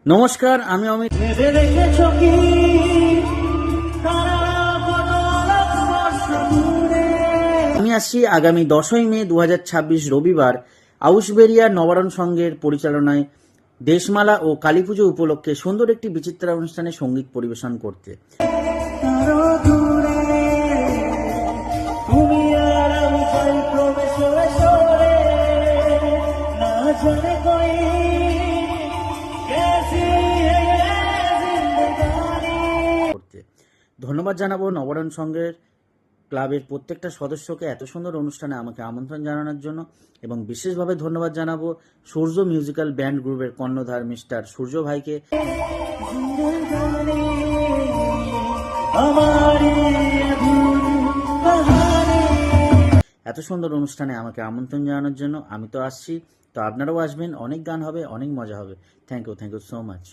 নমস্কার, আমি অমিত। আমি আসছি আগামী 10ই মে 2026 রবিবার আউসবেরিয়া নবারণ সংঘের পরিচালনায় দেশমালা ও কালীপুজো উপলক্ষে সুন্দর একটি বিচিত্রা অনুষ্ঠানে সঙ্গীত পরিবেশন করতে। ধন্যবাদ জানাবো নবারণ সংঘের ক্লাবের প্রত্যেকটা সদস্যকে এত সুন্দর অনুষ্ঠানে আমাকে আমন্ত্রণ জানানোর জন্য, এবং বিশেষভাবে ধন্যবাদ জানাবো সূর্য মিউজিক্যাল ব্যান্ড গ্রুপের কর্ণধার মিস্টার সূর্য ভাইকে এত সুন্দর অনুষ্ঠানে আমাকে আমন্ত্রণ জানানোর জন্য। আমি তো আসছি, তো আপনারাও আসবেন। অনেক গান হবে, অনেক মজা হবে। Thank you so much.